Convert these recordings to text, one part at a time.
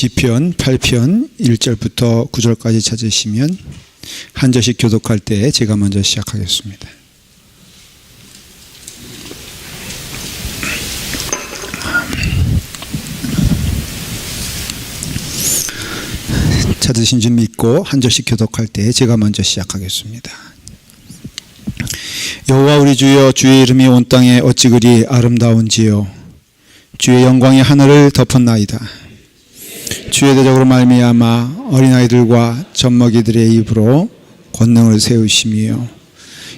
시편 8편 1절부터 9절까지 찾으시면 한 절씩 교독할 때 제가 먼저 시작하겠습니다. 찾으신 줄 믿고 한 절씩 교독할 때 제가 먼저 시작하겠습니다. 여호와 우리 주여, 주의 이름이 온 땅에 어찌 그리 아름다운지요. 주의 영광이 하늘을 덮었나이다. 주의 대적으로 말미암아 어린아이들과 젖먹이들의 입으로 권능을 세우시며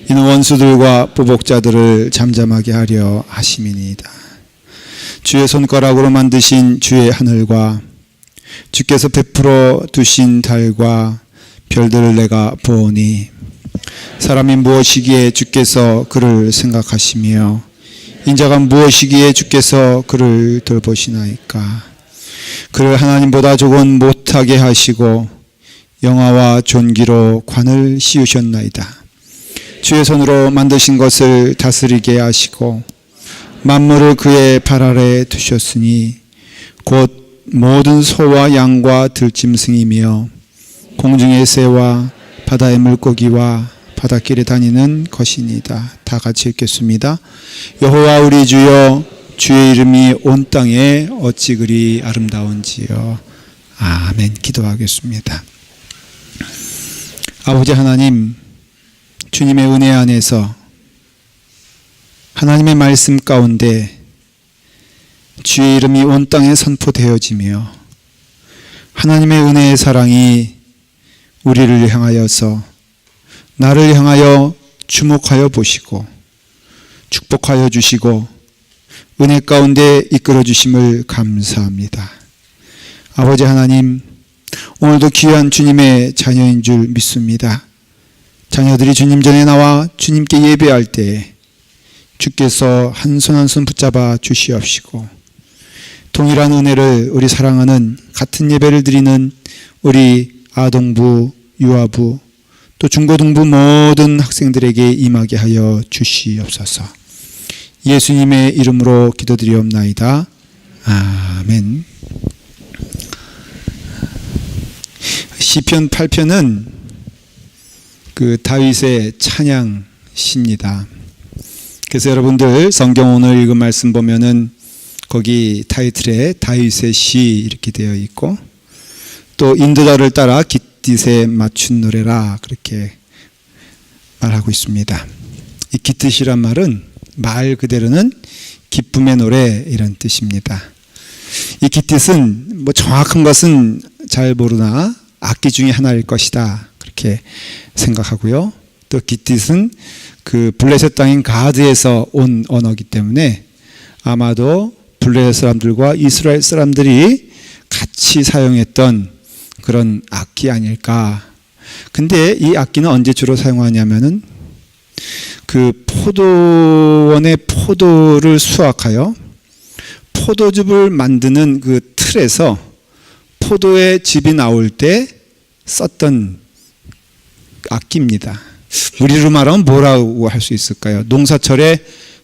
이는 원수들과 보복자들을 잠잠하게 하려 하심이니이다. 주의 손가락으로 만드신 주의 하늘과 주께서 베풀어 두신 달과 별들을 내가 보오니 사람이 무엇이기에 주께서 그를 생각하시며 인자가 무엇이기에 주께서 그를 돌보시나이까. 그를 하나님보다 조금 못하게 하시고 영화와 존귀로 관을 씌우셨나이다. 주의 손으로 만드신 것을 다스리게 하시고 만물을 그의 발 아래에 두셨으니 곧 모든 소와 양과 들짐승이며 공중의 새와 바다의 물고기와 바닷길에 다니는 것이니이다. 다 같이 읽겠습니다. 여호와 우리 주여, 주의 이름이 온 땅에 어찌 그리 아름다운지요. 아멘. 기도하겠습니다. 아버지 하나님, 주님의 은혜 안에서 하나님의 말씀 가운데 주의 이름이 온 땅에 선포되어지며 하나님의 은혜의 사랑이 우리를 향하여서 나를 향하여 주목하여 보시고 축복하여 주시고 은혜 가운데 이끌어 주심을 감사합니다. 아버지 하나님, 오늘도 귀한 주님의 자녀인 줄 믿습니다. 자녀들이 주님 전에 나와 주님께 예배할 때 주께서 한 손 한 손 붙잡아 주시옵시고 동일한 은혜를 우리 사랑하는 같은 예배를 드리는 우리 아동부, 유아부 또 중고등부 모든 학생들에게 임하게 하여 주시옵소서. 예수님의 이름으로 기도드리옵나이다. 아멘. 시편 8편은 그 다윗의 찬양시입니다. 그래서 여러분들 성경 오늘 읽은 말씀 보면은 거기 타이틀에 다윗의 시 이렇게 되어 있고 또 인도자를 따라 깃딧에 맞춘 노래라 그렇게 말하고 있습니다. 이 깃딧이란 말은 말 그대로는 기쁨의 노래 이런 뜻입니다. 이 깃딧은 뭐 정확한 것은 잘 모르나 악기 중에 하나일 것이다 그렇게 생각하고요. 또 깃딧은 그 블레셋 땅인 가드에서 온 언어이기 때문에 아마도 블레셋 사람들과 이스라엘 사람들이 같이 사용했던 그런 악기 아닐까. 근데 이 악기는 언제 주로 사용하냐면은 그 포도원의 포도를 수확하여 포도즙을 만드는 그 틀에서 포도의 즙이 나올 때 썼던 악기입니다. 우리로 말하면 뭐라고 할 수 있을까요? 농사철에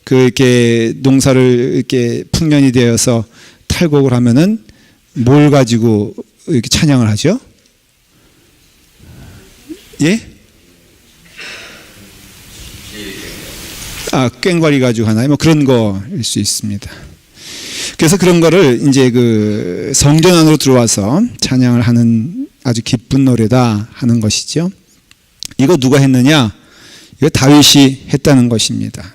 이렇게 농사를 이렇게 풍년이 되어서 탈곡을 하면은 뭘 가지고 이렇게 찬양을 하죠? 예? 꽹과리 가지고 하나요? 뭐 그런 거일 수 있습니다. 그래서 그런 거를 이제 그 성전 안으로 들어와서 찬양을 하는 아주 기쁜 노래다 하는 것이죠. 이거 누가 했느냐? 이거 다윗이 했다는 것입니다.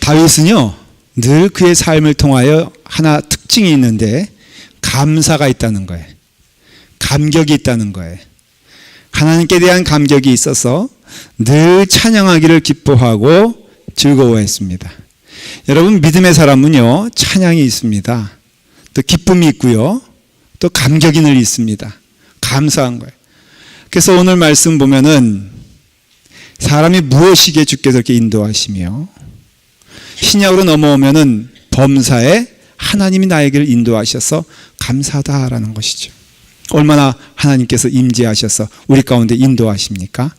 다윗은요, 늘 그의 삶을 통하여 하나 특징이 있는데 감사가 있다는 거예요. 감격이 있다는 거예요. 하나님께 대한 감격이 있어서 늘 찬양하기를 기뻐하고 즐거워했습니다. 여러분, 믿음의 사람은요, 찬양이 있습니다. 또 기쁨이 있고요. 또 감격이 늘 있습니다. 감사한 거예요. 그래서 오늘 말씀 보면은 사람이 무엇이기에 주께서 이렇게 인도하시며 신약으로 넘어오면은 범사에 하나님이 나에게를 인도하셔서 감사하다라는 것이죠. 얼마나 하나님께서 임재하셔서 우리 가운데 인도하십니까?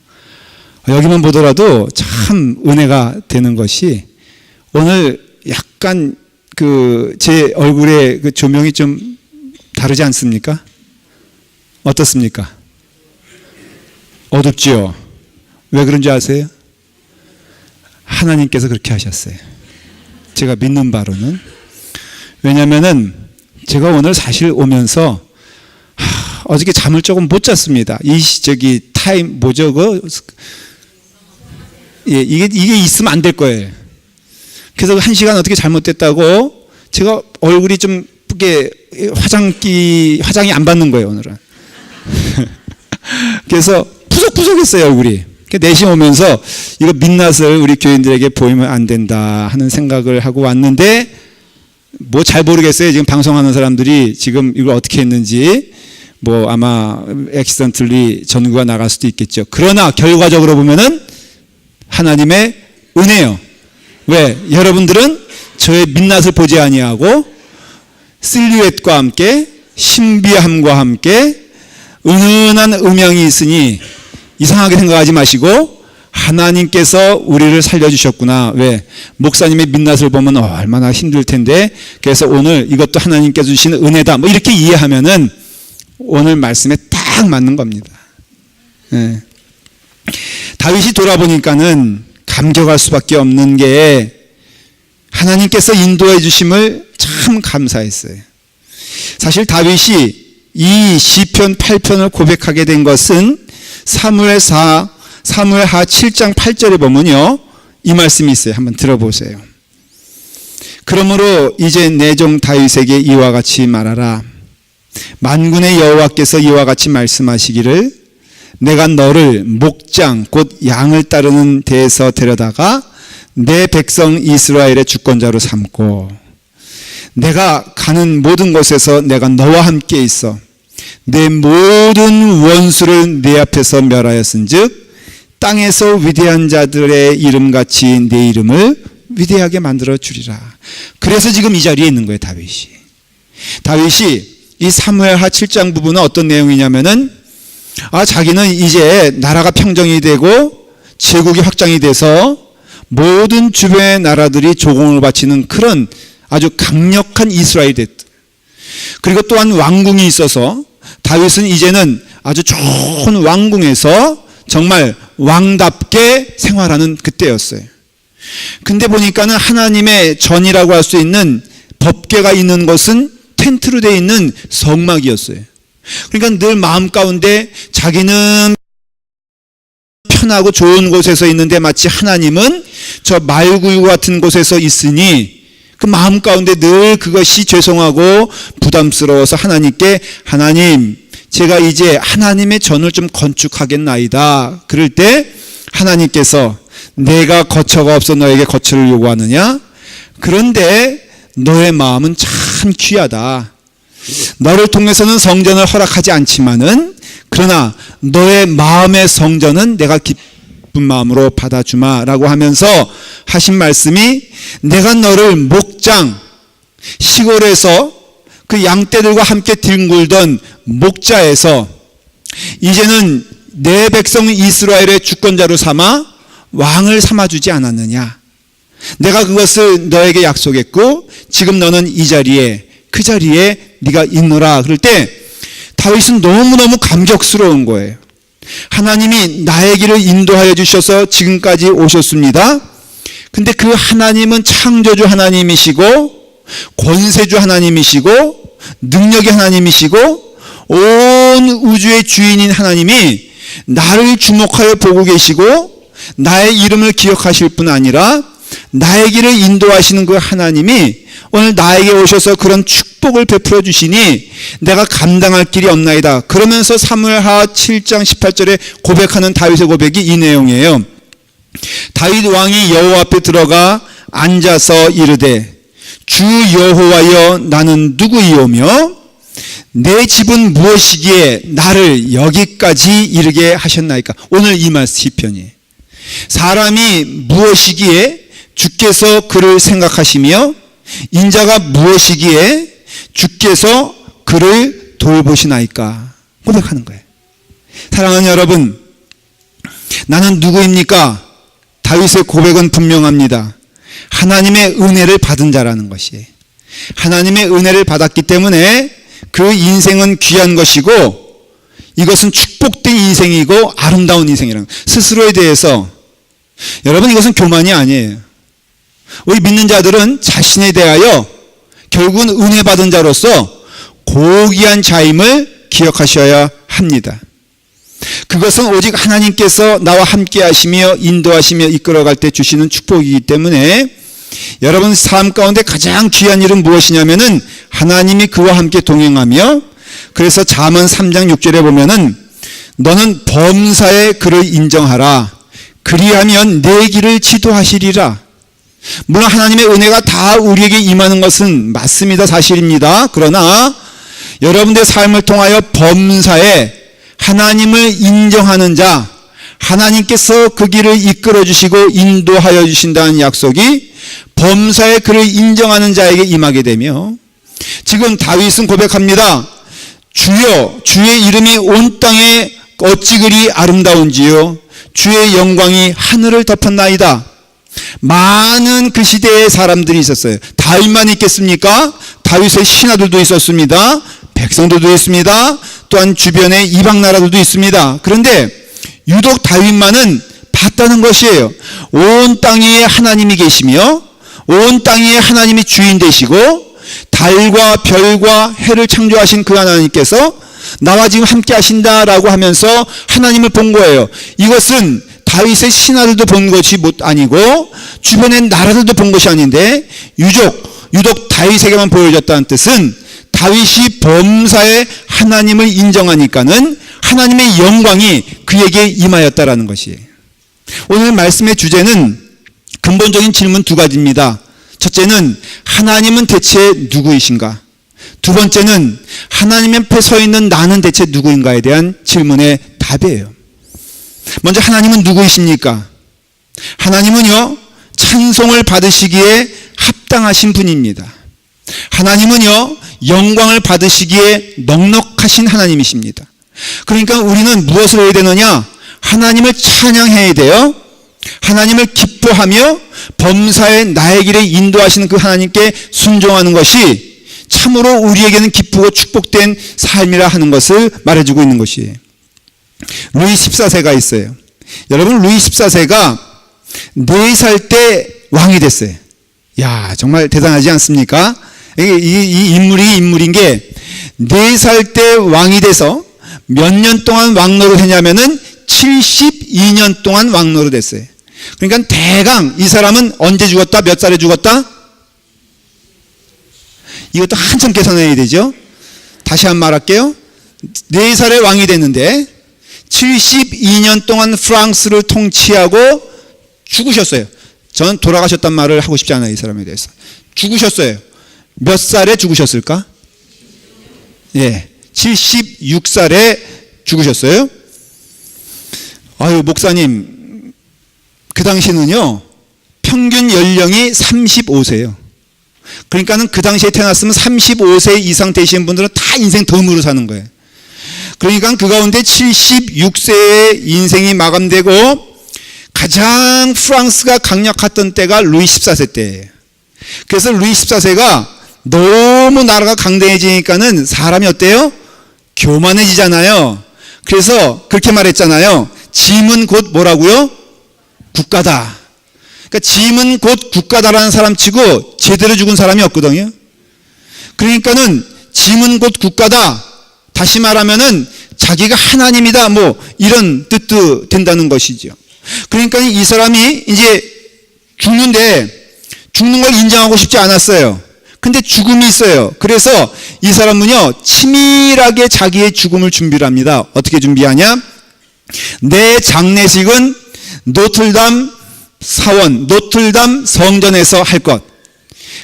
여기만 보더라도 참 은혜가 되는 것이 오늘 약간 그 제 얼굴에 그 조명이 좀 다르지 않습니까? 어떻습니까? 어둡지요? 왜 그런지 아세요? 하나님께서 그렇게 하셨어요. 제가 믿는 바로는. 왜냐면은 제가 오늘 사실 오면서 어저께 잠을 조금 못 잤습니다. 타임 뭐죠? 이게 있으면 안 될 거예요. 그래서 1시간 어떻게 잘못됐다고 제가 얼굴이 좀 화장이 안 받는 거예요, 오늘은. 그래서 푸석푸석했어요, 얼굴이. 4시 오면서 이거 민낯을 우리 교인들에게 보이면 안 된다 하는 생각을 하고 왔는데 뭐 잘 모르겠어요. 지금 방송하는 사람들이 지금 이걸 어떻게 했는지 뭐 아마 액시던틀리 전구가 나갈 수도 있겠죠. 그러나 결과적으로 보면은 하나님의 은혜요. 왜? 여러분들은 저의 민낯을 보지 아니하고 실루엣과 함께 신비함과 함께 은은한 음향이 있으니 이상하게 생각하지 마시고 하나님께서 우리를 살려주셨구나. 왜? 목사님의 민낯을 보면 얼마나 힘들 텐데 그래서 오늘 이것도 하나님께서 주신 은혜다. 뭐 이렇게 이해하면은 오늘 말씀에 딱 맞는 겁니다. 네. 다윗이 돌아보니까는 감격할 수밖에 없는 게 하나님께서 인도해 주심을 참 감사했어요. 사실 다윗이 이 시편 8편을 고백하게 된 것은 사무엘하 7장 8절에 보면요. 이 말씀이 있어요. 한번 들어보세요. 그러므로 이제 내 종 다윗에게 이와 같이 말하라. 만군의 여호와께서 이와 같이 말씀하시기를 내가 너를 목장 곧 양을 따르는 데에서 데려다가 내 백성 이스라엘의 주권자로 삼고 내가 가는 모든 곳에서 내가 너와 함께 있어 내 모든 원수를 내 앞에서 멸하였은즉 땅에서 위대한 자들의 이름같이 내 이름을 위대하게 만들어 주리라. 그래서 지금 이 자리에 있는 거예요. 다윗이 이 사무엘하 7장 부분은 어떤 내용이냐면은 자기는 이제 나라가 평정이 되고 제국이 확장이 돼서 모든 주변의 나라들이 조공을 바치는 그런 아주 강력한 이스라엘이 됐다. 그리고 또한 왕궁이 있어서 다윗은 이제는 아주 좋은 왕궁에서 정말 왕답게 생활하는 그때였어요. 근데 보니까는 하나님의 전이라고 할 수 있는 법궤가 있는 것은 텐트로 되어 있는 성막이었어요. 그러니까 늘 마음 가운데 자기는 편하고 좋은 곳에서 있는데 마치 하나님은 저 말구유 같은 곳에서 있으니 그 마음 가운데 늘 그것이 죄송하고 부담스러워서 하나님께 하나님 제가 이제 하나님의 전을 좀 건축하겠나이다. 그럴 때 하나님께서 내가 거처가 없어 너에게 거처를 요구하느냐? 그런데 너의 마음은 참 귀하다. 너를 통해서는 성전을 허락하지 않지만은 그러나 너의 마음의 성전은 내가 기쁜 마음으로 받아주마라고 하면서 하신 말씀이 내가 너를 목장 시골에서 그 양떼들과 함께 뒹굴던 목자에서 이제는 내 백성 이스라엘의 주권자로 삼아 왕을 삼아주지 않았느냐. 내가 그것을 너에게 약속했고 지금 너는 이 자리에 그 자리에 네가 있노라. 그럴 때 다윗은 너무너무 감격스러운 거예요. 하나님이 나의 길을 인도하여 주셔서 지금까지 오셨습니다. 근데 그 하나님은 창조주 하나님이시고 권세주 하나님이시고 능력의 하나님이시고 온 우주의 주인인 하나님이 나를 주목하여 보고 계시고 나의 이름을 기억하실 뿐 아니라 나의 길을 인도하시는 그 하나님이 오늘 나에게 오셔서 그런 축복을 베풀어 주시니 내가 감당할 길이 없나이다. 그러면서 사무엘하 7장 18절에 고백하는 다윗의 고백이 이 내용이에요. 다윗 왕이 여호와 앞에 들어가 앉아서 이르되 주 여호와여 나는 누구이오며 내 집은 무엇이기에 나를 여기까지 이르게 하셨나이까. 오늘 이 말씀 시편이에요. 사람이 무엇이기에 주께서 그를 생각하시며 인자가 무엇이기에 주께서 그를 돌보시나이까 고백하는 거예요. 사랑하는 여러분, 나는 누구입니까? 다윗의 고백은 분명합니다. 하나님의 은혜를 받은 자라는 것이에요. 하나님의 은혜를 받았기 때문에 그 그 인생은 귀한 것이고 이것은 축복된 인생이고 아름다운 인생이라는 스스로에 대해서 여러분 이것은 교만이 아니에요. 우리 믿는 자들은 자신에 대하여 결국은 은혜 받은 자로서 고귀한 자임을 기억하셔야 합니다. 그것은 오직 하나님께서 나와 함께 하시며 인도하시며 이끌어갈 때 주시는 축복이기 때문에 여러분 삶 가운데 가장 귀한 일은 무엇이냐면은 하나님이 그와 함께 동행하며 그래서 잠언 3장 6절에 보면은 너는 범사에 그를 인정하라 그리하면 내 길을 지도하시리라. 물론 하나님의 은혜가 다 우리에게 임하는 것은 맞습니다. 사실입니다. 그러나 여러분들의 삶을 통하여 범사에 하나님을 인정하는 자 하나님께서 그 길을 이끌어 주시고 인도하여 주신다는 약속이 범사에 그를 인정하는 자에게 임하게 되며 지금 다윗은 고백합니다. 주여 주의 이름이 온 땅에 어찌 그리 아름다운지요 주의 영광이 하늘을 덮었나이다. 많은 그 시대에 사람들이 있었어요. 다윗만 있겠습니까? 다윗의 신하들도 있었습니다. 백성들도 있습니다. 또한 주변에 이방 나라들도 있습니다. 그런데 유독 다윗만은 봤다는 것이에요. 온 땅 위에 하나님이 계시며 온 땅 위에 하나님이 주인 되시고 달과 별과 해를 창조하신 그 하나님께서 나와 지금 함께 하신다라고 하면서 하나님을 본 거예요. 이것은 다윗의 신하들도 본 것이 아니고 주변의 나라들도 본 것이 아닌데 유독 다윗에게만 보여졌다는 뜻은 다윗이 범사에 하나님을 인정하니까는 하나님의 영광이 그에게 임하였다라는 것이에요. 오늘 말씀의 주제는 근본적인 질문 두 가지입니다. 첫째는 하나님은 대체 누구이신가? 두 번째는 하나님 앞에 서 있는 나는 대체 누구인가에 대한 질문의 답이에요. 먼저 하나님은 누구이십니까? 하나님은요 찬송을 받으시기에 합당하신 분입니다. 하나님은요 영광을 받으시기에 넉넉하신 하나님이십니다. 그러니까 우리는 무엇을 해야 되느냐? 하나님을 찬양해야 돼요. 하나님을 기뻐하며 범사에 나의 길에 인도하시는 그 하나님께 순종하는 것이 참으로 우리에게는 기쁘고 축복된 삶이라 하는 것을 말해주고 있는 것이에요. 루이 14세가 있어요. 여러분 루이 14세가 4살 때 왕이 됐어요. 야 정말 대단하지 않습니까? 이 인물인 게 4살 때 왕이 돼서 몇 년 동안 왕노를 했냐면은 72년 동안 왕노를 했어요. 그러니까 대강 이 사람은 언제 죽었다? 몇 살에 죽었다? 이것도 한참 계산해야 되죠. 다시 한 번 말할게요. 4살에 왕이 됐는데 72년 동안 프랑스를 통치하고 죽으셨어요. 저는 돌아가셨단 말을 하고 싶지 않아요. 이 사람에 대해서. 죽으셨어요. 몇 살에 죽으셨을까? 예, 76살에 죽으셨어요. 아유 목사님 그 당시는요 평균 연령이 35세예요. 그러니까는 그 당시에 태어났으면 35세 이상 되신 분들은 다 인생 덤으로 사는 거예요. 그러니까 그 가운데 76세의 인생이 마감되고 가장 프랑스가 강력했던 때가 루이 14세 때예요. 그래서 루이 14세가 너무 나라가 강대해지니까는 사람이 어때요? 교만해지잖아요. 그래서 그렇게 말했잖아요. 짐은 곧 뭐라고요? 국가다. 그러니까 짐은 곧 국가다라는 사람 치고 제대로 죽은 사람이 없거든요. 그러니까는 짐은 곧 국가다. 다시 말하면은 자기가 하나님이다. 뭐 이런 뜻도 된다는 것이죠. 그러니까 이 사람이 이제 죽는 걸 인정하고 싶지 않았어요. 근데 죽음이 있어요. 그래서 이 사람은요 치밀하게 자기의 죽음을 준비를 합니다. 어떻게 준비하냐? 내 장례식은 노틀담 사원, 노틀담 성전에서 할 것.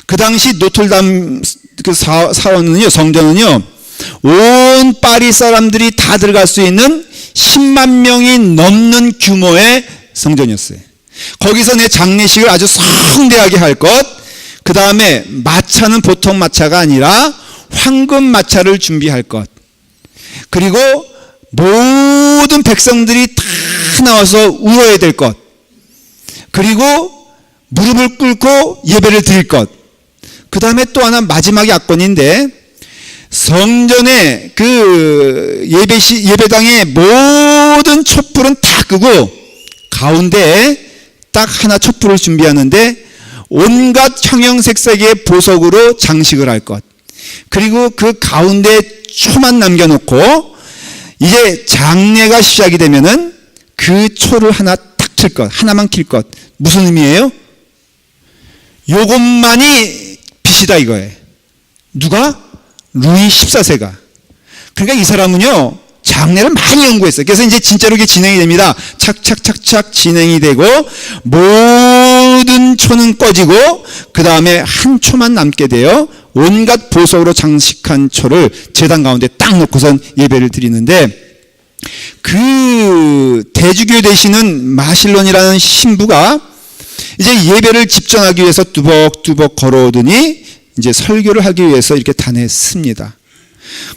그 당시 노틀담 그 사원은요, 성전은요, 온 파리 사람들이 다 들어갈 수 있는 10만 명이 넘는 규모의 성전이었어요. 거기서 내 장례식을 아주 성대하게 할 것. 그 다음에 마차는 보통 마차가 아니라 황금 마차를 준비할 것. 그리고 모든 백성들이 다 나와서 울어야 될 것. 그리고 무릎을 꿇고 예배를 드릴 것. 그 다음에 또 하나 마지막이 압권인데 성전의 그 예배당의 모든 촛불은 다 끄고 가운데에 딱 하나 촛불을 준비하는데 온갖 형형색색의 보석으로 장식을 할 것. 그리고 그 가운데 초만 남겨놓고 이제 장례가 시작이 되면은 그 초를 하나 딱 킬 것. 하나만 킬 것. 무슨 의미예요? 요것만이 빛이다 이거예요. 누가? 루이 14세가. 그러니까 이 사람은요, 장례를 많이 연구했어요. 그래서 이제 진짜로 이게 진행이 됩니다. 착착착착 진행이 되고, 모든 초는 꺼지고, 그 다음에 한 초만 남게 돼요. 온갖 보석으로 장식한 초를 제단 가운데 딱 놓고선 예배를 드리는데, 그 대주교 되시는 마실론이라는 신부가 이제 예배를 집전하기 위해서 뚜벅뚜벅 걸어오더니 이제 설교를 하기 위해서 이렇게 다녔습니다.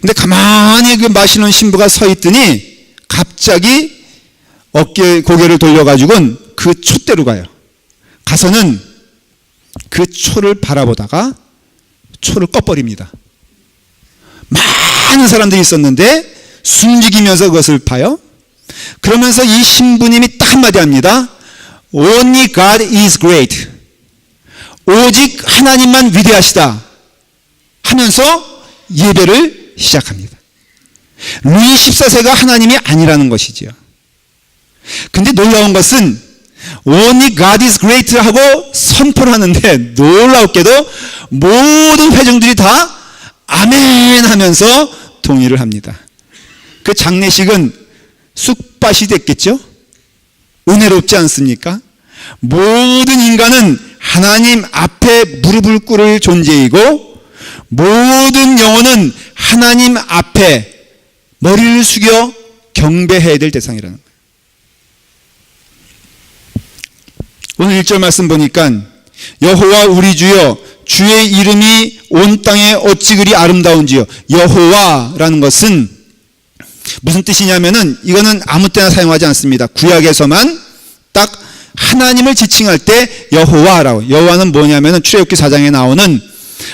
근데 가만히 그 마실론 신부가 서 있더니 갑자기 고개를 돌려가지고는 그 촛대로 가요. 가서는 그 초를 바라보다가 초를 꺼버립니다. 많은 사람들이 있었는데 숨죽이면서 그것을 봐요. 그러면서 이 신부님이 딱 한마디 합니다. Only God is great. 오직 하나님만 위대하시다 하면서 예배를 시작합니다. 루이 14세가 하나님이 아니라는 것이지요. 근데 놀라운 것은 Only God is great 하고 선포를 하는데 놀랍게도 모든 회중들이 다 아멘 하면서 동의를 합니다. 그 장례식은 쑥밭이 됐겠죠? 은혜롭지 않습니까? 모든 인간은 하나님 앞에 무릎을 꿇을 존재이고 모든 영혼은 하나님 앞에 머리를 숙여 경배해야 될 대상이라는 거예요. 오늘 1절 말씀 보니까 여호와 우리 주여 주의 이름이 온 땅에 어찌 그리 아름다운지요. 여호와라는 것은 무슨 뜻이냐면은 이거는 아무 때나 사용하지 않습니다. 구약에서만 딱 하나님을 지칭할 때 여호와라고. 여호와는 뭐냐면은 출애굽기 4장에 나오는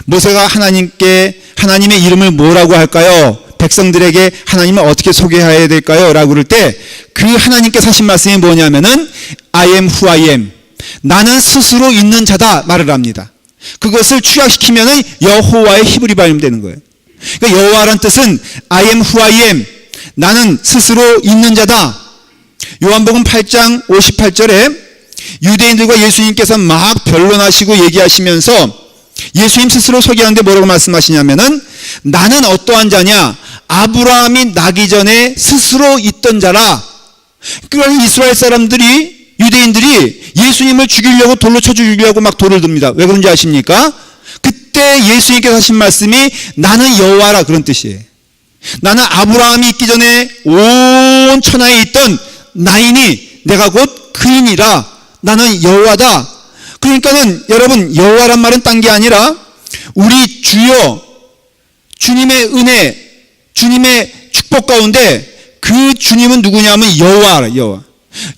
모세가 하나님의 이름을 뭐라고 할까요? 백성들에게 하나님을 어떻게 소개해야 될까요? 라고 그럴 때 그 하나님께서 하신 말씀이 뭐냐면은 I am who I am. 나는 스스로 있는 자다 말을 합니다. 그것을 축약시키면은 여호와의 히브리 발음 되는 거예요. 그러니까 여호와란 뜻은 I am who I am. 나는 스스로 있는 자다. 요한복음 8장 58절에 유대인들과 예수님께서 막 변론하시고 얘기하시면서 예수님 스스로 소개하는데 뭐라고 말씀하시냐면은 나는 어떠한 자냐? 아브라함이 나기 전에 스스로 있던 자라. 그러니까 이스라엘 사람들이 유대인들이 예수님을 죽이려고 돌로 쳐 죽이려고 막 돌을 듭니다. 왜 그런지 아십니까? 그때 예수님께서 하신 말씀이 나는 여호와라 그런 뜻이에요. 나는 아브라함이 있기 전에 온 천하에 있던 나이니 내가 곧 그이니라. 나는 여호와다. 그러니까는 여러분 여호와란 말은 딴 게 아니라 우리 주여 주님의 은혜 주님의 축복 가운데 그 주님은 누구냐면 여호와라.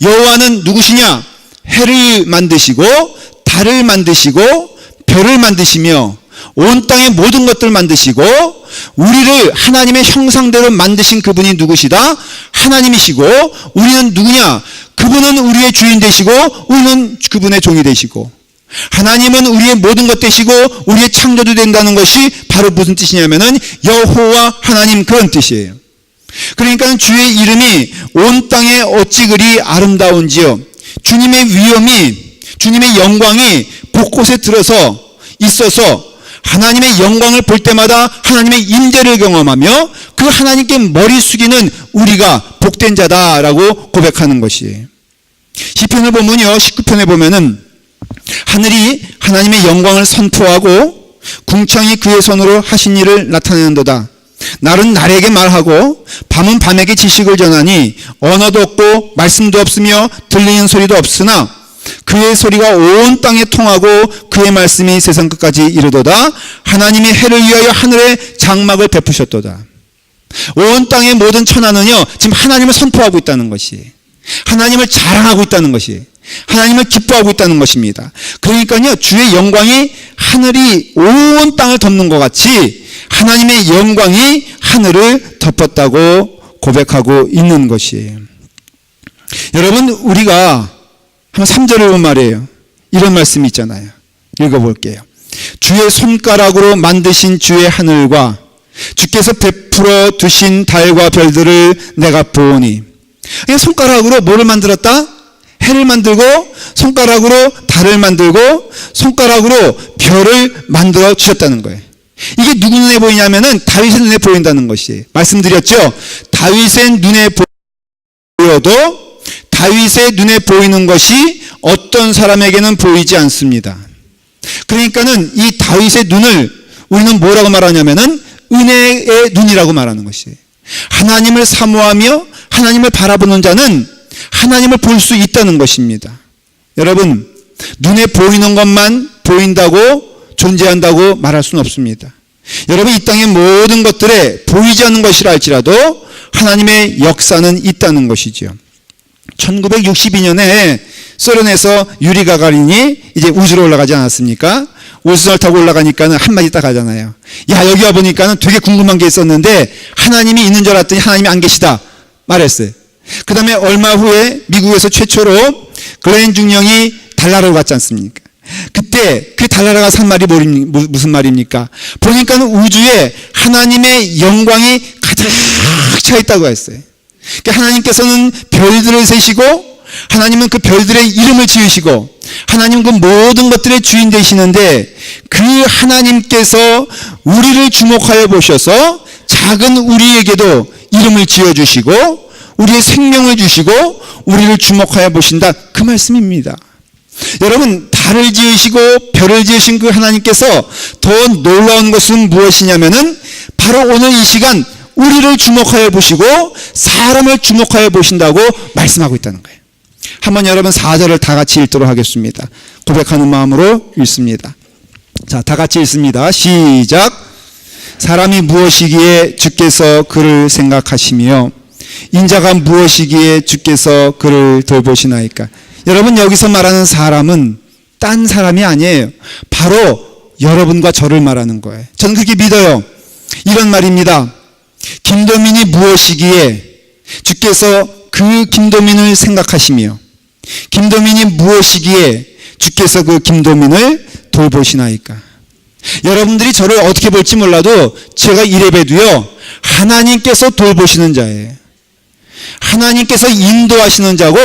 여호와는 누구시냐? 해를 만드시고 달을 만드시고 별을 만드시며 온 땅의 모든 것들을 만드시고 우리를 하나님의 형상대로 만드신 그분이 누구시다? 하나님이시고 우리는 누구냐? 그분은 우리의 주인 되시고 우리는 그분의 종이 되시고 하나님은 우리의 모든 것 되시고 우리의 창조도 된다는 것이 바로 무슨 뜻이냐면은 여호와 하나님 그런 뜻이에요. 그러니까 주의 이름이 온 땅에 어찌 그리 아름다운지요. 주님의 위엄이 주님의 영광이 곳곳에 들어서 있어서 하나님의 영광을 볼 때마다 하나님의 임재를 경험하며 그 하나님께 머리 숙이는 우리가 복된 자다라고 고백하는 것이에요. 시편을 보면요 19편에 보면은 하늘이 하나님의 영광을 선포하고 궁창이 그의 손으로 하신 일을 나타내는도다. 날은 날에게 말하고 밤은 밤에게 지식을 전하니 언어도 없고 말씀도 없으며 들리는 소리도 없으나 그의 소리가 온 땅에 통하고 그의 말씀이 세상 끝까지 이르도다. 하나님이 해를 위하여 하늘에 장막을 베푸셨도다. 온 땅의 모든 천하는요 지금 하나님을 선포하고 있다는 것이 하나님을 자랑하고 있다는 것이 하나님을 기뻐하고 있다는 것입니다. 그러니까요, 주의 영광이 하늘이 온 땅을 덮는 것 같이 하나님의 영광이 하늘을 덮었다고 고백하고 있는 것이에요. 여러분, 우리가 한번 3절을 보면 말이에요. 이런 말씀이 있잖아요. 읽어볼게요. 주의 손가락으로 만드신 주의 하늘과 주께서 베풀어 두신 달과 별들을 내가 보오니. 손가락으로 뭐를 만들었다? 해를 만들고, 손가락으로 달을 만들고, 손가락으로 별을 만들어 주셨다는 거예요. 이게 누구 눈에 보이냐면은 다윗의 눈에 보인다는 것이에요. 말씀드렸죠? 다윗의 눈에 보여도 다윗의 눈에 보이는 것이 어떤 사람에게는 보이지 않습니다. 그러니까는 이 다윗의 눈을 우리는 뭐라고 말하냐면은 은혜의 눈이라고 말하는 것이에요. 하나님을 사모하며 하나님을 바라보는 자는 하나님을 볼 수 있다는 것입니다. 여러분, 눈에 보이는 것만 보인다고 존재한다고 말할 수는 없습니다. 여러분, 이 땅의 모든 것들에 보이지 않는 것이라 할지라도 하나님의 역사는 있다는 것이죠. 1962년에 소련에서 유리 가가린이 이제 우주로 올라가지 않았습니까? 오수선을 타고 올라가니까는 한마디 딱 하잖아요. 야, 여기 와보니까는 되게 궁금한 게 있었는데 하나님이 있는 줄 알았더니 하나님이 안 계시다 말했어요. 그 다음에 얼마 후에 미국에서 최초로 글렌 중령이 달나라로 갔지 않습니까? 그때 그 달나라가 산 말이 무슨 말입니까? 보니까는 우주에 하나님의 영광이 가득 차 있다고 했어요. 그러니까 하나님께서는 별들을 세시고 하나님은 그 별들의 이름을 지으시고 하나님은 그 모든 것들의 주인 되시는데 그 하나님께서 우리를 주목하여 보셔서 작은 우리에게도 이름을 지어주시고 우리의 생명을 주시고 우리를 주목하여 보신다, 그 말씀입니다. 여러분, 달을 지으시고 별을 지으신 그 하나님께서 더 놀라운 것은 무엇이냐면은 바로 오늘 이 시간 우리를 주목하여 보시고 사람을 주목하여 보신다고 말씀하고 있다는 거예요. 한번 여러분 4절을 다 같이 읽도록 하겠습니다. 고백하는 마음으로 읽습니다. 자, 다 같이 읽습니다. 시작. 사람이 무엇이기에 주께서 그를 생각하시며 인자가 무엇이기에 주께서 그를 돌보시나이까. 여러분, 여기서 말하는 사람은 딴 사람이 아니에요. 바로 여러분과 저를 말하는 거예요. 저는 그렇게 믿어요. 이런 말입니다. 김도민이 무엇이기에 주께서 그 김도민을 생각하시며 김도민이 무엇이기에 주께서 그 김도민을 돌보시나이까. 여러분들이 저를 어떻게 볼지 몰라도 제가 이래봬도요, 하나님께서 돌보시는 자예요. 하나님께서 인도하시는 자고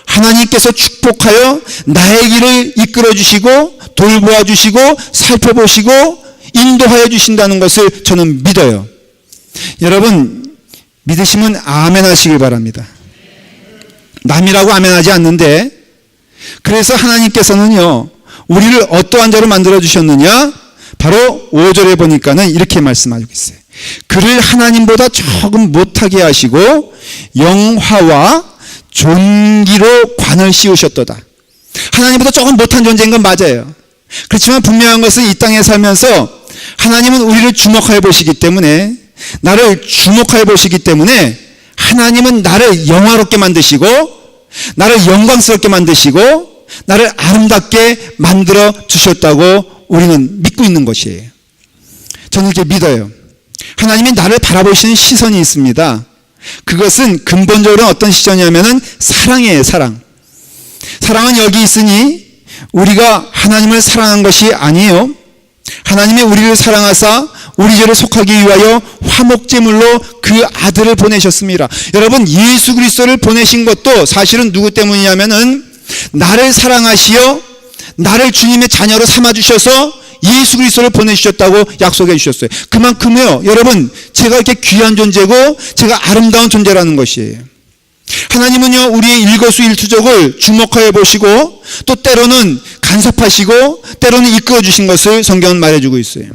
하나님께서 축복하여 나의 길을 이끌어 주시고 돌보아 주시고 살펴보시고 인도하여 주신다는 것을 저는 믿어요. 여러분, 믿으시면 아멘 하시길 바랍니다. 남이라고 아멘 하지 않는데, 그래서 하나님께서는요, 우리를 어떠한 자로 만들어 주셨느냐? 바로 5절에 보니까는 이렇게 말씀하고 있어요. 그를 하나님보다 조금 못하게 하시고 영화와 존귀로 관을 씌우셨도다. 하나님보다 조금 못한 존재인 건 맞아요. 그렇지만 분명한 것은 이 땅에 살면서 하나님은 우리를 주목하여 보시기 때문에, 나를 주목하여 보시기 때문에 하나님은 나를 영화롭게 만드시고 나를 영광스럽게 만드시고 나를 아름답게 만들어 주셨다고 우리는 믿고 있는 것이에요. 저는 이렇게 믿어요. 하나님이 나를 바라보시는 시선이 있습니다. 그것은 근본적으로 어떤 시선이냐면은 사랑이에요. 사랑. 사랑은 여기 있으니 우리가 하나님을 사랑한 것이 아니에요. 하나님이 우리를 사랑하사 우리 죄를 속하기 위하여 화목제물로 그 아들을 보내셨습니다. 여러분, 예수 그리스도를 보내신 것도 사실은 누구 때문이냐면은 나를 사랑하시어 나를 주님의 자녀로 삼아주셔서 예수 그리스도를 보내주셨다고 약속해 주셨어요. 그만큼요, 여러분, 제가 이렇게 귀한 존재고 제가 아름다운 존재라는 것이에요. 하나님은요, 우리의 일거수일투족을 주목하여 보시고 또 때로는 간섭하시고 때로는 이끌어 주신 것을 성경은 말해주고 있어요.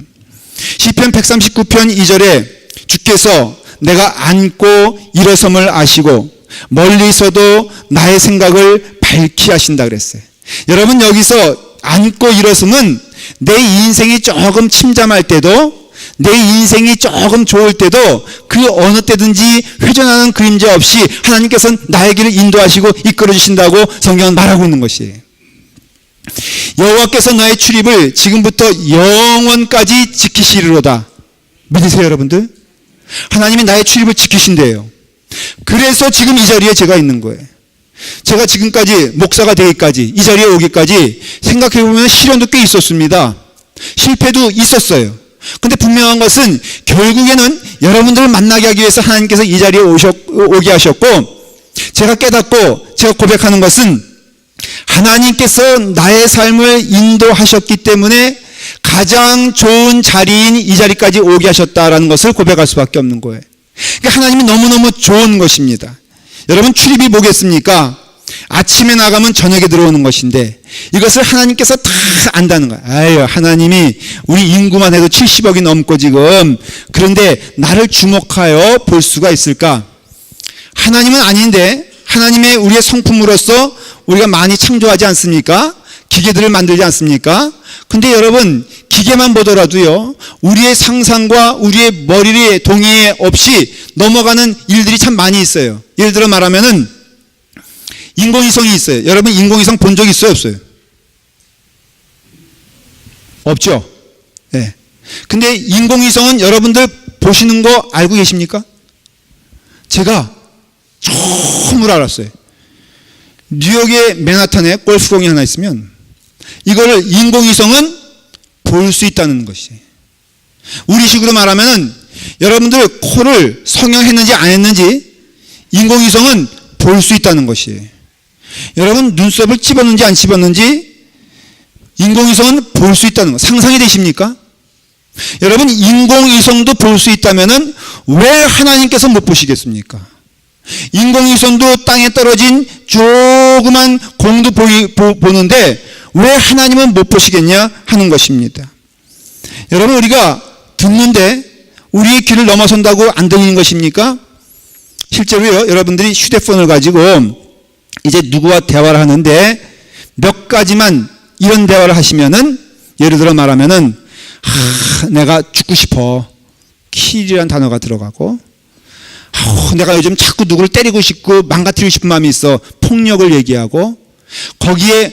시편 139편 2절에 주께서 내가 앉고 일어섬을 아시고 멀리서도 나의 생각을 밝히 하신다 그랬어요. 여러분, 여기서 앉고 일어섬은 내 인생이 조금 침잠할 때도 내 인생이 조금 좋을 때도 그 어느 때든지 회전하는 그림자 없이 하나님께서는 나의 길을 인도하시고 이끌어 주신다고 성경은 말하고 있는 것이에요. 여호와께서 너의 출입을 지금부터 영원까지 지키시리로다. 믿으세요, 여러분들? 하나님이 나의 출입을 지키신대요. 그래서 지금 이 자리에 제가 있는 거예요. 제가 지금까지 목사가 되기까지, 이 자리에 오기까지 생각해보면 시련도 꽤 있었습니다. 실패도 있었어요. 근데 분명한 것은 결국에는 여러분들을 만나게 하기 위해서 하나님께서 이 자리에 오게 하셨고, 제가 깨닫고 제가 고백하는 것은 하나님께서 나의 삶을 인도하셨기 때문에 가장 좋은 자리인 이 자리까지 오게 하셨다라는 것을 고백할 수밖에 없는 거예요. 그러니까 하나님이 너무너무 좋은 것입니다. 여러분, 출입이 뭐겠습니까? 아침에 나가면 저녁에 들어오는 것인데 이것을 하나님께서 다 안다는 거예요. 아유, 하나님이 우리 인구만 해도 70억이 넘고 지금, 그런데 나를 주목하여 볼 수가 있을까? 하나님은 아닌데 하나님의 우리의 성품으로서 우리가 많이 창조하지 않습니까? 기계들을 만들지 않습니까? 근데 여러분, 기계만 보더라도요, 우리의 상상과 우리의 머리의 동의 없이 넘어가는 일들이 참 많이 있어요. 예를 들어 말하면은 인공위성이 있어요. 여러분, 인공위성 본 적 있어요, 없어요? 없죠? 네. 근데 인공위성은 여러분들 보시는 거 알고 계십니까? 제가 처음으로 알았어요. 뉴욕의 맨하탄에 골프공이 하나 있으면 이거를 인공위성은 볼 수 있다는 것이. 우리식으로 말하면은 여러분들 코를 성형했는지 안 했는지 인공위성은 볼 수 있다는 것이에요. 여러분, 눈썹을 찝었는지 안 찝었는지 인공위성은 볼 수 있다는 것. 상상이 되십니까? 여러분, 인공위성도 볼 수 있다면은 왜 하나님께서 못 보시겠습니까? 인공위성도 땅에 떨어진 조그만 공도 보는데 왜 하나님은 못 보시겠냐 하는 것입니다. 여러분, 우리가 듣는데 우리의 귀를 넘어선다고 안 들리는 것입니까? 실제로요, 여러분들이 휴대폰을 가지고 이제 누구와 대화를 하는데 몇 가지만 이런 대화를 하시면은, 예를 들어 말하면은 내가 죽고 싶어, 킬이라는 단어가 들어가고, 내가 요즘 자꾸 누구를 때리고 싶고 망가뜨리고 싶은 마음이 있어, 폭력을 얘기하고, 거기에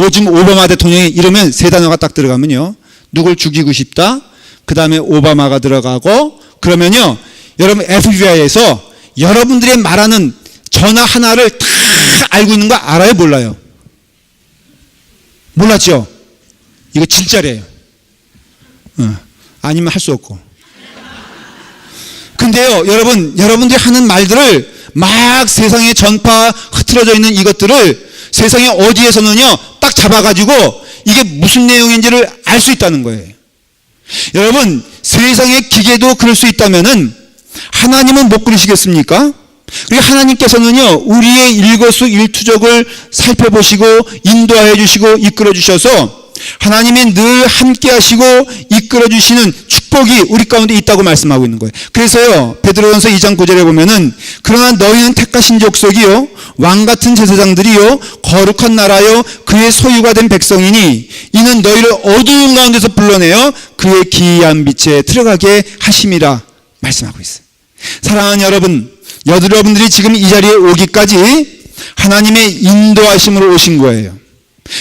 요즘 오바마 대통령이 이러면 세 단어가 딱 들어가면요, 누굴 죽이고 싶다, 그 다음에 오바마가 들어가고, 그러면요, 여러분 FBI에서 여러분들이 말하는 전화 하나를 다 알고 있는 거 알아요, 몰라요? 몰랐죠? 이거 진짜래요. 아니면 할 수 없고. 근데요, 여러분들이 하는 말들을 막 세상에 전파 흐트러져 있는 이것들을 세상에 어디에서는요, 딱 잡아가지고 이게 무슨 내용인지를 알 수 있다는 거예요. 여러분, 세상의 기계도 그럴 수 있다면은 하나님은 못 그러시겠습니까? 그리고 하나님께서는요, 우리의 일거수일투족을 살펴보시고 인도하여 주시고 이끌어 주셔서 하나님이 늘 함께 하시고 이끌어 주시는 축복이 우리 가운데 있다고 말씀하고 있는 거예요. 그래서요, 베드로전서 2장 9절에 보면은 그러나 너희는 택하신 족속이요 왕같은 제사장들이요 거룩한 나라요 그의 소유가 된 백성이니 이는 너희를 어두운 가운데서 불러내어 그의 기이한 빛에 들어가게 하심이라 말씀하고 있어요. 사랑하는 여러분들이 지금 이 자리에 오기까지 하나님의 인도하심으로 오신 거예요.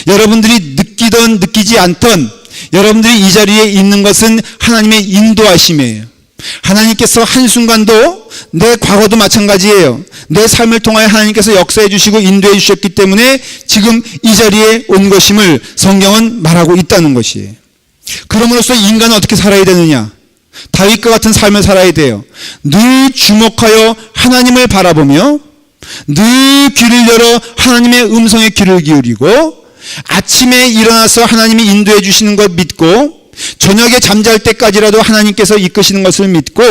여러분들이 느끼던 느끼지 않던 여러분들이 이 자리에 있는 것은 하나님의 인도하심이에요. 하나님께서 한순간도, 내 과거도 마찬가지예요, 내 삶을 통하여 하나님께서 역사해 주시고 인도해 주셨기 때문에 지금 이 자리에 온 것임을 성경은 말하고 있다는 것이에요. 그럼으로써 인간은 어떻게 살아야 되느냐? 다윗과 같은 삶을 살아야 돼요. 늘 주목하여 하나님을 바라보며 늘 귀를 열어 하나님의 음성에 귀를 기울이고, 아침에 일어나서 하나님이 인도해 주시는 것 믿고, 저녁에 잠잘 때까지라도 하나님께서 이끄시는 것을 믿고,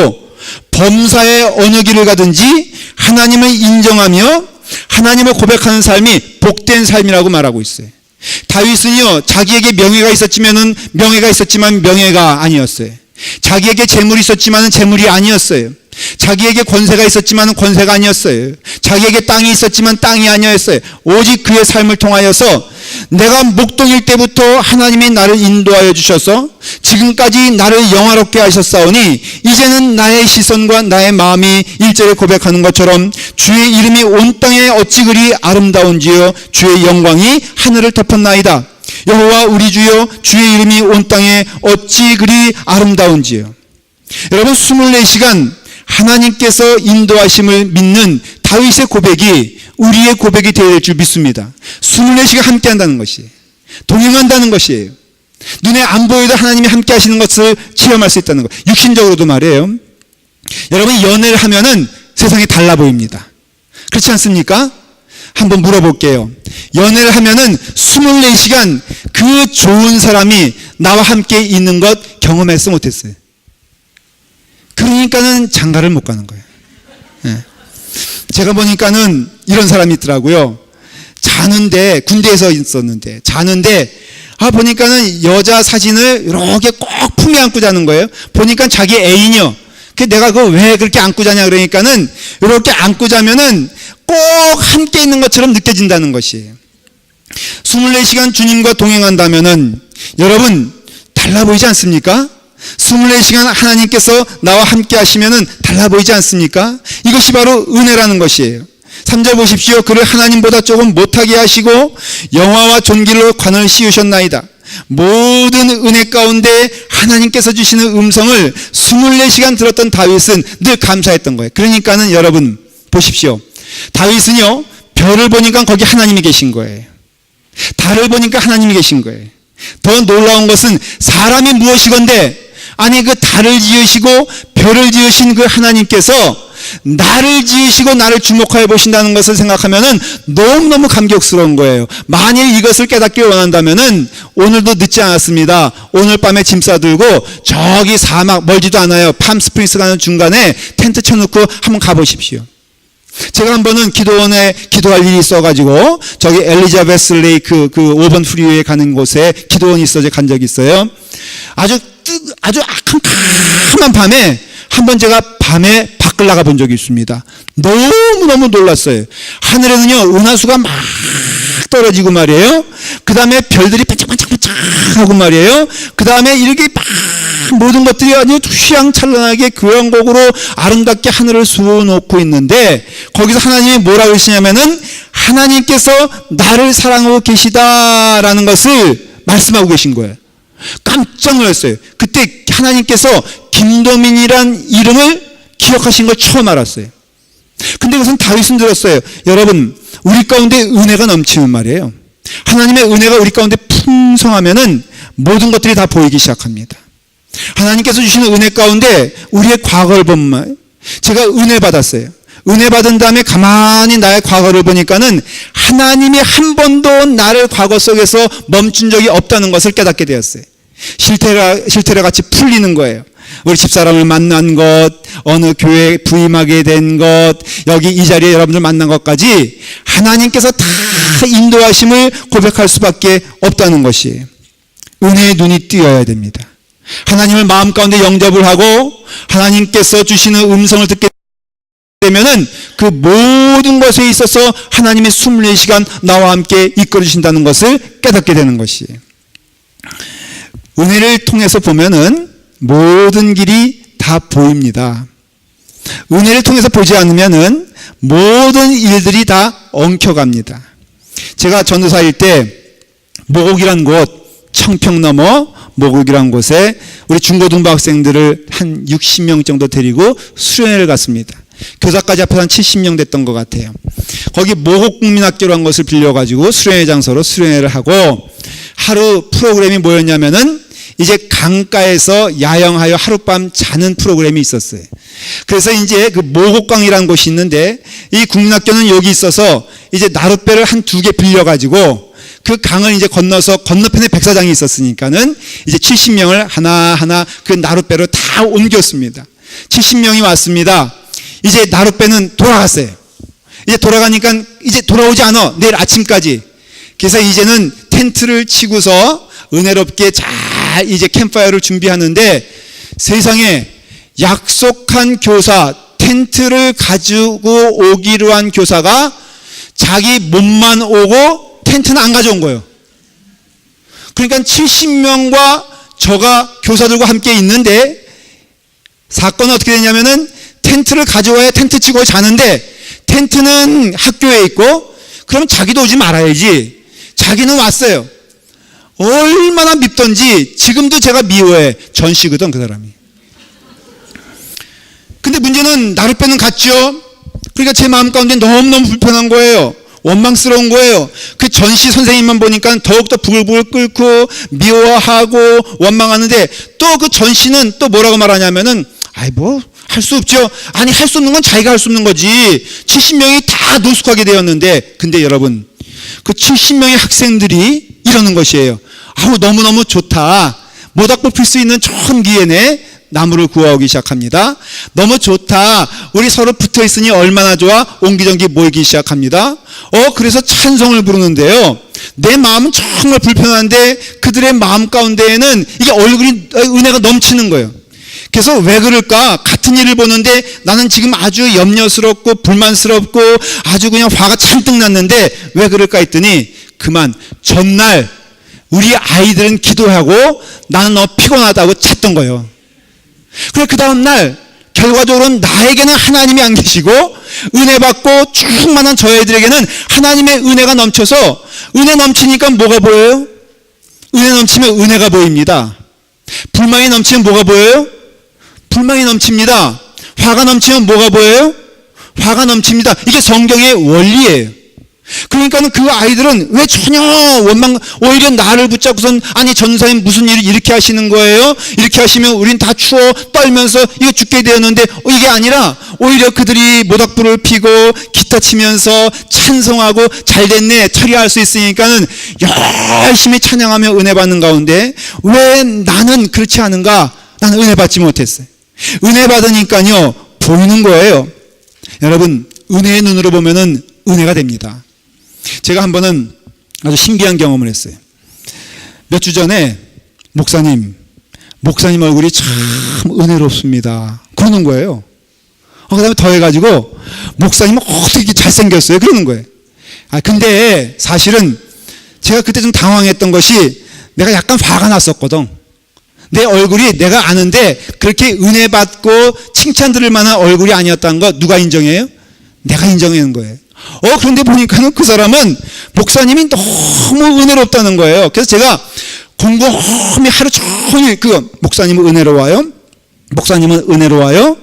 범사의 어느 길을 가든지 하나님을 인정하며 하나님을 고백하는 삶이 복된 삶이라고 말하고 있어요. 다윗은요, 자기에게 명예가 있었지만 명예가 아니었어요. 자기에게 재물이 있었지만 재물이 아니었어요. 자기에게 권세가 있었지만 권세가 아니었어요. 자기에게 땅이 있었지만 땅이 아니었어요. 오직 그의 삶을 통하여서 내가 목동일 때부터 하나님이 나를 인도하여 주셔서 지금까지 나를 영화롭게 하셨사오니 이제는 나의 시선과 나의 마음이 1절에 고백하는 것처럼 주의 이름이 온 땅에 어찌 그리 아름다운지요 주의 영광이 하늘을 덮었나이다. 여호와 우리 주여 주의 이름이 온 땅에 어찌 그리 아름다운지요. 여러분 24시간 하나님께서 인도하심을 믿는 다윗의 고백이 우리의 고백이 되어야 될 줄 믿습니다. 24시간 함께 한다는 것이, 동행한다는 것이에요. 눈에 안 보여도 하나님이 함께 하시는 것을 체험할 수 있다는 것. 육신적으로도 말이에요. 여러분 연애를 하면은 세상이 달라 보입니다. 그렇지 않습니까? 한번 물어볼게요. 연애를 하면은 24시간 그 좋은 사람이 나와 함께 있는 것 경험했어 못했어요? 그러니까는 장가를 못 가는 거예요. 네. 제가 보니까는 이런 사람이 있더라고요. 자는데, 군대에서 있었는데, 자는데, 보니까는 여자 사진을 이렇게 꼭 품에 안고 자는 거예요. 보니까 자기 애인이요. 내가 그거 왜 그렇게 안고 자냐 그러니까는 이렇게 안고 자면은 꼭 함께 있는 것처럼 느껴진다는 것이에요. 24시간 주님과 동행한다면은 여러분 달라 보이지 않습니까? 24시간 하나님께서 나와 함께 하시면은 달라 보이지 않습니까? 이것이 바로 은혜라는 것이에요. 3절 보십시오. 그를 하나님보다 조금 못하게 하시고 영화와 존귀로 관을 씌우셨나이다. 모든 은혜 가운데 하나님께서 주시는 음성을 24시간 들었던 다윗은 늘 감사했던 거예요. 그러니까는 여러분 보십시오. 다윗은요 별을 보니까 거기 하나님이 계신 거예요. 달을 보니까 하나님이 계신 거예요. 더 놀라운 것은 사람이 무엇이건데 아니 그 달을 지으시고 별을 지으신 그 하나님께서 나를 지으시고 나를 주목하여 보신다는 것을 생각하면은 너무너무 감격스러운 거예요. 만일 이것을 깨닫기 원한다면은 오늘도 늦지 않았습니다. 오늘 밤에 짐 싸들고 저기 사막 멀지도 않아요. 팜스프링스 가는 중간에 텐트 쳐놓고 한번 가보십시오. 제가 한 번은 기도원에 기도할 일이 있어가지고 저기 엘리자베스 레이크 그 5번 프리웨이에 가는 곳에 기도원이 있어서 간 적이 있어요. 아주 캄캄한 밤에 한번 제가 밤에 밖을 나가 본 적이 있습니다. 너무너무 놀랐어요. 하늘에는요 은하수가 막 떨어지고 말이에요. 그 다음에 별들이 반짝반짝반짝하고 말이에요. 그 다음에 이렇게 막 모든 것들이 아주 휘황찬란하게 교향곡으로 아름답게 하늘을 수놓고 있는데 거기서 하나님이 뭐라고 그러시냐면은 하나님께서 나를 사랑하고 계시다라는 것을 말씀하고 계신 거예요. 깜짝 놀랐어요. 그때 하나님께서 김도민이란 이름을 기억하신 걸 처음 알았어요. 근데 그것은 다윗은 들었어요. 여러분 우리 가운데 은혜가 넘치는 말이에요. 하나님의 은혜가 우리 가운데 풍성하면은 모든 것들이 다 보이기 시작합니다. 하나님께서 주시는 은혜 가운데 우리의 과거를 보면 제가 은혜 받았어요. 은혜 받은 다음에 가만히 나의 과거를 보니까는 하나님이 한 번도 나를 과거 속에서 멈춘 적이 없다는 것을 깨닫게 되었어요. 실태라 같이 풀리는 거예요. 우리 집사람을 만난 것, 어느 교회에 부임하게 된 것, 여기 이 자리에 여러분들 만난 것까지 하나님께서 다 인도하심을 고백할 수밖에 없다는 것이에요. 은혜의 눈이 띄어야 됩니다. 하나님을 마음 가운데 영접을 하고 하나님께서 주시는 음성을 듣게 되면은 그 모든 것에 있어서 하나님의 24시간 나와 함께 이끌어 주신다는 것을 깨닫게 되는 것이에요. 은혜를 통해서 보면은 모든 길이 다 보입니다. 은혜를 통해서 보지 않으면은 모든 일들이 다 엉켜갑니다. 제가 전도사일 때 모곡이란 곳, 청평 넘어 모곡이란 곳에 우리 중고등부 학생들을 한 60명 정도 데리고 수련회를 갔습니다. 교사까지 합해서 한 70명 됐던 것 같아요. 거기 모곡국민학교라는 것을 빌려가지고 수련회 장소로 수련회를 하고 하루 프로그램이 뭐였냐면은 이제 강가에서 야영하여 하룻밤 자는 프로그램이 있었어요. 그래서 이제 그 모곡강이라는 곳이 있는데 이 국민학교는 여기 있어서 이제 나룻배를 한 2개 빌려가지고 그 강을 이제 건너서 건너편에 백사장이 있었으니까는 이제 70명을 하나하나 그 나룻배로 다 옮겼습니다. 70명이 왔습니다. 이제 나룻배는 돌아갔어요. 이제 돌아가니까 이제 돌아오지 않아. 내일 아침까지. 그래서 이제는 텐트를 치고서 은혜롭게 잘 이제 캠프파이어를 준비하는데 세상에 약속한 교사 텐트를 가지고 오기로 한 교사가 자기 몸만 오고 텐트는 안 가져온 거예요. 그러니까 70명과 저가 교사들과 함께 있는데 사건은 어떻게 되냐면은 텐트를 가져와야 텐트 치고 자는데 텐트는 학교에 있고 그럼 자기도 오지 말아야지. 자기는 왔어요. 얼마나 밉던지 지금도 제가 미워해. 전씨거든 그 사람이. 근데 문제는 나를 빼는 갔죠. 그러니까 제 마음 가운데 너무너무 불편한 거예요. 원망스러운 거예요. 그 전씨 선생님만 보니까 더욱더 부글부글 끓고 미워하고 원망하는데 또 그 전씨는 또 뭐라고 말하냐면은 아이 뭐 할 수 없죠. 아니 할 수 없는 건 자기가 할 수 없는 거지. 70명이 다 노숙하게 되었는데 근데 여러분 그 70명의 학생들이 이러는 것이에요. 아우 너무너무 좋다. 모닥불 필 수 있는 좋은 기회네. 나무를 구워오기 시작합니다. 너무 좋다. 우리 서로 붙어있으니 얼마나 좋아. 옹기종기 모이기 시작합니다. 그래서 찬송을 부르는데요. 내 마음은 정말 불편한데 그들의 마음 가운데에는 이게 얼굴이 은혜가 넘치는 거예요. 그래서 왜 그럴까? 같은 일을 보는데 나는 지금 아주 염려스럽고 불만스럽고 아주 그냥 화가 잔뜩 났는데 왜 그럴까 했더니 그만 전날 우리 아이들은 기도하고 나는 너무 피곤하다고 잤던 거예요. 그래 그 다음날 결과적으로는 나에게는 하나님이 안 계시고 은혜 받고 충만한 저희들에게는 하나님의 은혜가 넘쳐서 은혜 넘치니까 뭐가 보여요? 은혜 넘치면 은혜가 보입니다. 불만이 넘치면 뭐가 보여요? 불만이 넘칩니다. 화가 넘치면 뭐가 보여요? 화가 넘칩니다. 이게 성경의 원리예요. 그러니까는 그 아이들은 왜 전혀 오히려 나를 붙잡고선 아니 전사님 무슨 일을 이렇게 하시는 거예요? 이렇게 하시면 우린 다 추워 떨면서 이거 죽게 되었는데 이게 아니라 오히려 그들이 모닥불을 피고 기타 치면서 찬송하고 잘됐네 처리할 수 있으니까는 열심히 찬양하며 은혜 받는 가운데 왜 나는 그렇지 않은가? 나는 은혜 받지 못했어요. 은혜 받으니까요 보이는 거예요. 여러분 은혜의 눈으로 보면은 은혜가 됩니다. 제가 한 번은 아주 신기한 경험을 했어요. 몇 주 전에 목사님 얼굴이 참 은혜롭습니다. 그러는 거예요. 그 다음에 더 해가지고 목사님은 어떻게 잘생겼어요? 그러는 거예요. 근데 사실은 제가 그때 좀 당황했던 것이 내가 약간 화가 났었거든. 내 얼굴이 내가 아는데 그렇게 은혜 받고 칭찬 들을 만한 얼굴이 아니었다는 거 누가 인정해요? 내가 인정하는 거예요. 그런데 보니까는 그 사람은 목사님이 너무 은혜롭다는 거예요. 그래서 제가 곰곰이 하루 종일 목사님은 은혜로워요? 목사님은 은혜로워요?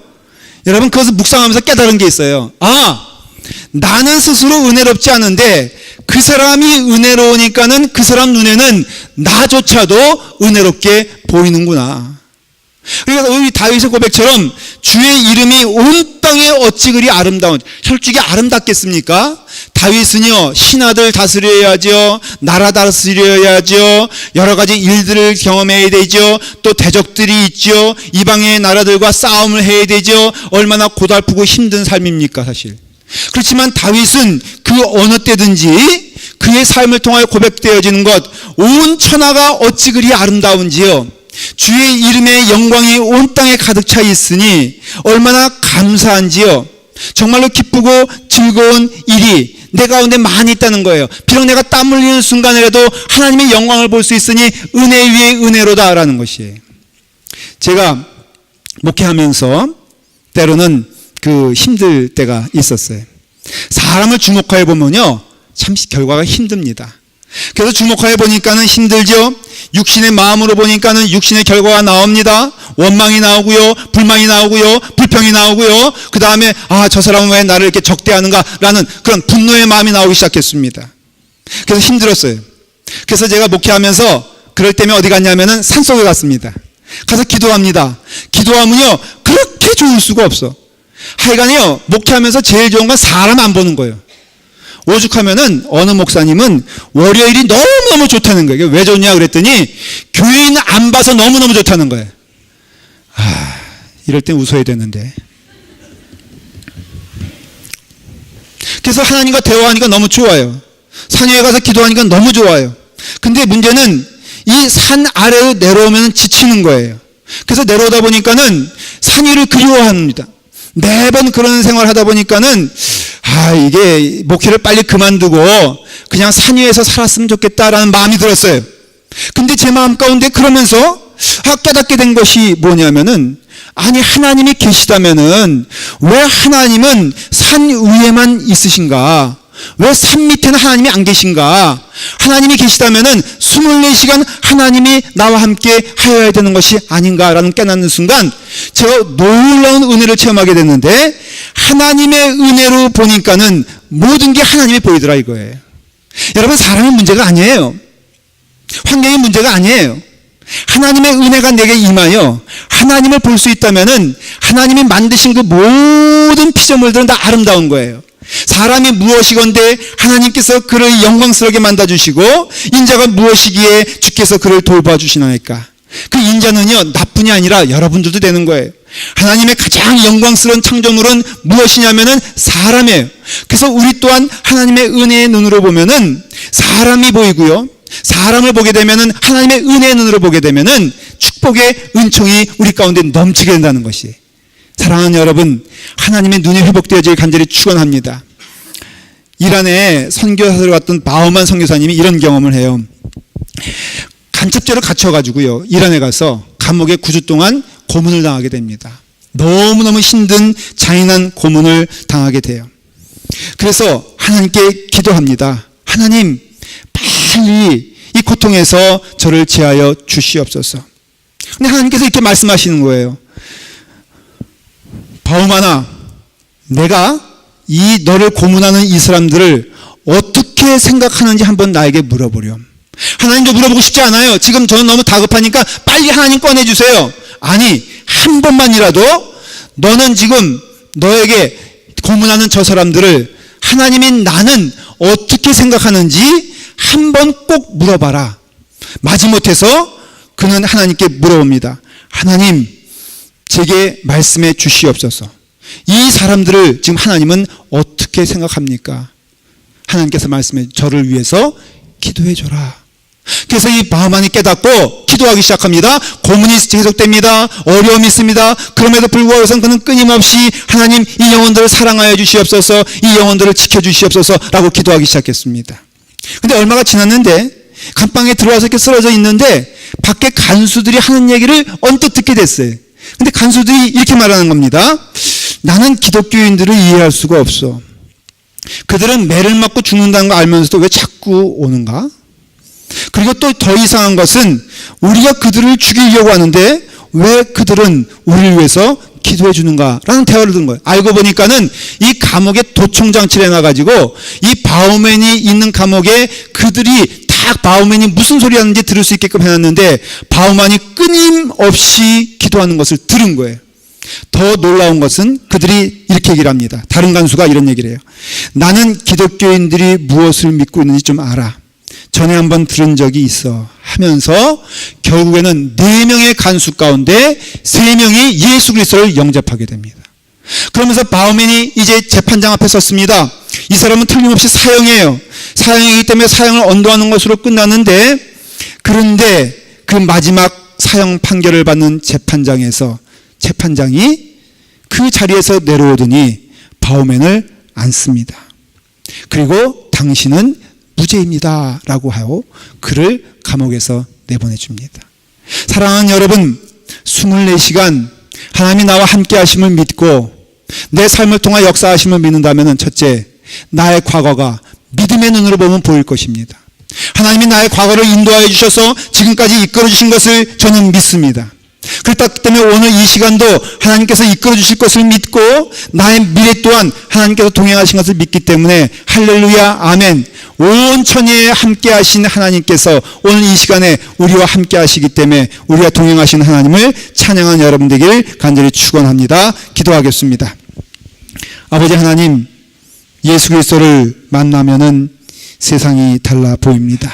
여러분 그것을 묵상하면서 깨달은 게 있어요. 나는 스스로 은혜롭지 않은데 그 사람이 은혜로우니까는 그 사람 눈에는 나조차도 은혜롭게 보이는구나. 그러니까 우리 다윗의 고백처럼 주의 이름이 온 땅에 어찌 그리 아름다운, 솔직히 아름답겠습니까? 다윗은요 신하들 다스려야죠, 나라 다스려야죠, 여러 가지 일들을 경험해야 되죠, 또 대적들이 있죠, 이방의 나라들과 싸움을 해야 되죠. 얼마나 고달프고 힘든 삶입니까 사실. 그렇지만 다윗은 그 어느 때든지 그의 삶을 통하여 고백되어지는 것, 온 천하가 어찌 그리 아름다운지요, 주의 이름의 영광이 온 땅에 가득 차 있으니 얼마나 감사한지요. 정말로 기쁘고 즐거운 일이 내 가운데 많이 있다는 거예요. 비록 내가 땀 흘리는 순간이라도 하나님의 영광을 볼 수 있으니 은혜 위에 은혜로다라는 것이에요. 제가 목회하면서 때로는 힘들 때가 있었어요. 사람을 주목하여 보면요 참 결과가 힘듭니다. 그래서 주목하여 보니까는 힘들죠. 육신의 마음으로 보니까는 육신의 결과가 나옵니다. 원망이 나오고요, 불만이 나오고요, 불평이 나오고요. 그 다음에 저 사람은 왜 나를 이렇게 적대하는가라는 그런 분노의 마음이 나오기 시작했습니다. 그래서 힘들었어요. 그래서 제가 목회하면서 그럴 때면 어디 갔냐면은 산속에 갔습니다. 가서 기도합니다. 기도하면요 그렇게 좋을 수가 없어. 하여간요 목회하면서 제일 좋은 건 사람 안 보는 거예요. 오죽하면은 어느 목사님은 월요일이 너무너무 좋다는 거예요. 왜 좋냐 그랬더니 교인 안 봐서 너무너무 좋다는 거예요. 이럴 땐 웃어야 되는데. 그래서 하나님과 대화하니까 너무 좋아요. 산 위에 가서 기도하니까 너무 좋아요. 근데 문제는 이 산 아래로 내려오면 지치는 거예요. 그래서 내려오다 보니까는 산 위를 그리워합니다. 매번 그런 생활을 하다 보니까는 이게 목회를 빨리 그만두고 그냥 산 위에서 살았으면 좋겠다라는 마음이 들었어요. 근데 제 마음 가운데 그러면서 깨닫게 된 것이 뭐냐면은, 아니 하나님이 계시다면은 왜 하나님은 산 위에만 있으신가? 왜 산 밑에는 하나님이 안 계신가? 하나님이 계시다면은 24시간 하나님이 나와 함께 하여야 되는 것이 아닌가라는 깨닫는 순간 제가 놀라운 은혜를 체험하게 됐는데, 하나님의 은혜로 보니까는 모든 게 하나님이 보이더라 이거예요. 여러분, 사람의 문제가 아니에요. 환경의 문제가 아니에요. 하나님의 은혜가 내게 임하여 하나님을 볼 수 있다면은 하나님이 만드신 그 모든 피조물들은 다 아름다운 거예요. 사람이 무엇이건대 하나님께서 그를 영광스럽게 만들어주시고, 인자가 무엇이기에 주께서 그를 돌봐주시나이까. 그 인자는요, 나뿐이 아니라 여러분들도 되는 거예요. 하나님의 가장 영광스러운 창조물은 무엇이냐면은 사람이에요. 그래서 우리 또한 하나님의 은혜의 눈으로 보면은 사람이 보이고요, 사람을 보게 되면은 하나님의 은혜의 눈으로 보게 되면은 축복의 은총이 우리 가운데 넘치게 된다는 것이, 사랑하는 여러분, 하나님의 눈이 회복되어지길 간절히 축원합니다. 이란에 선교사로 갔던 바우만 선교사님이 이런 경험을 해요. 간첩죄로 갇혀가지고요, 이란에 가서 감옥에 9주 동안 고문을 당하게 됩니다. 너무너무 힘든 잔인한 고문을 당하게 돼요. 그래서 하나님께 기도합니다. 하나님, 빨리 이 고통에서 저를 제하여 주시옵소서. 근데 하나님께서 이렇게 말씀하시는 거예요. 바우만아, 내가 이 너를 고문하는 이 사람들을 어떻게 생각하는지 한번 나에게 물어보렴. 하나님도 물어보고 싶지 않아요. 지금 저는 너무 다급하니까 빨리 하나님 꺼내주세요. 아니, 한 번만이라도 너는 지금 너에게 고문하는 저 사람들을 하나님이 나는 어떻게 생각하는지 한번 꼭 물어봐라. 마지못해서 그는 하나님께 물어봅니다. 하나님, 제게 말씀해 주시옵소서. 이 사람들을 지금 하나님은 어떻게 생각합니까? 하나님께서 말씀해, 저를 위해서 기도해 줘라. 그래서 이 바우만이 깨닫고 기도하기 시작합니다. 고문이 계속됩니다. 어려움이 있습니다. 그럼에도 불구하고 그는 끊임없이 하나님, 이 영혼들을 사랑하여 주시옵소서, 이 영혼들을 지켜주시옵소서 라고 기도하기 시작했습니다. 근데 얼마가 지났는데 감방에 들어와서 이렇게 쓰러져 있는데 밖에 간수들이 하는 얘기를 언뜻 듣게 됐어요. 근데 간수들이 이렇게 말하는 겁니다. 나는 기독교인들을 이해할 수가 없어. 그들은 매를 맞고 죽는다는 거 알면서도 왜 자꾸 오는가? 그리고 또 더 이상한 것은 우리가 그들을 죽이려고 하는데 왜 그들은 우리를 위해서 기도해 주는가라는 대화를 듣는 거예요. 알고 보니까는 이 감옥에 도청장치를 해놔가지고 이 바우맨이 있는 감옥에 그들이 딱 바우맨이 무슨 소리 하는지 들을 수 있게끔 해놨는데 바우만이 끊임없이 기도하는 것을 들은 거예요. 더 놀라운 것은 그들이 이렇게 얘기를 합니다. 다른 간수가 이런 얘기를 해요. 나는 기독교인들이 무엇을 믿고 있는지 좀 알아. 전에 한번 들은 적이 있어 하면서 결국에는 4명의 간수 가운데 3명이 예수 그리스도를 영접하게 됩니다. 그러면서 바우맨이 이제 재판장 앞에 섰습니다. 이 사람은 틀림없이 사형이에요. 사형이기 때문에 사형을 언도하는 것으로 끝나는데, 그런데 그 마지막 사형 판결을 받는 재판장에서 재판장이 그 자리에서 내려오더니 바우맨을 안습니다. 그리고 당신은 무죄입니다 라고 하고 그를 감옥에서 내보내줍니다. 사랑하는 여러분, 24시간 하나님이 나와 함께 하심을 믿고 내 삶을 통해 역사하심을 믿는다면, 첫째, 나의 과거가 믿음의 눈으로 보면 보일 것입니다. 하나님이 나의 과거를 인도하여 주셔서 지금까지 이끌어 주신 것을 저는 믿습니다. 그렇기 때문에 오늘 이 시간도 하나님께서 이끌어 주실 것을 믿고 나의 미래 또한 하나님께서 동행하신 것을 믿기 때문에 할렐루야, 아멘. 온 천지에 함께 하신 하나님께서 오늘 이 시간에 우리와 함께 하시기 때문에 우리와 동행하신 하나님을 찬양하는 여러분 되길 간절히 축원합니다. 기도하겠습니다. 아버지 하나님, 예수 그리스도를 만나면은 세상이 달라 보입니다.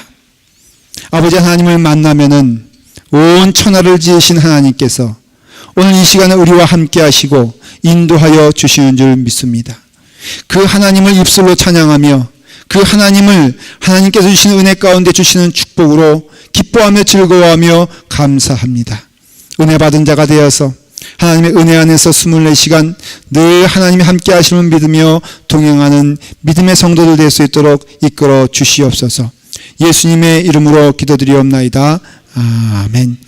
아버지 하나님을 만나면은 온 천하를 지으신 하나님께서 오늘 이 시간에 우리와 함께 하시고 인도하여 주시는 줄 믿습니다. 그 하나님을 입술로 찬양하며 그 하나님을 하나님께서 주시는 은혜 가운데 주시는 축복으로 기뻐하며 즐거워하며 감사합니다. 은혜 받은 자가 되어서 하나님의 은혜 안에서 24시간 늘 하나님이 함께 하심을 믿으며 동행하는 믿음의 성도들 될 수 있도록 이끌어 주시옵소서. 예수님의 이름으로 기도드리옵나이다. 아멘.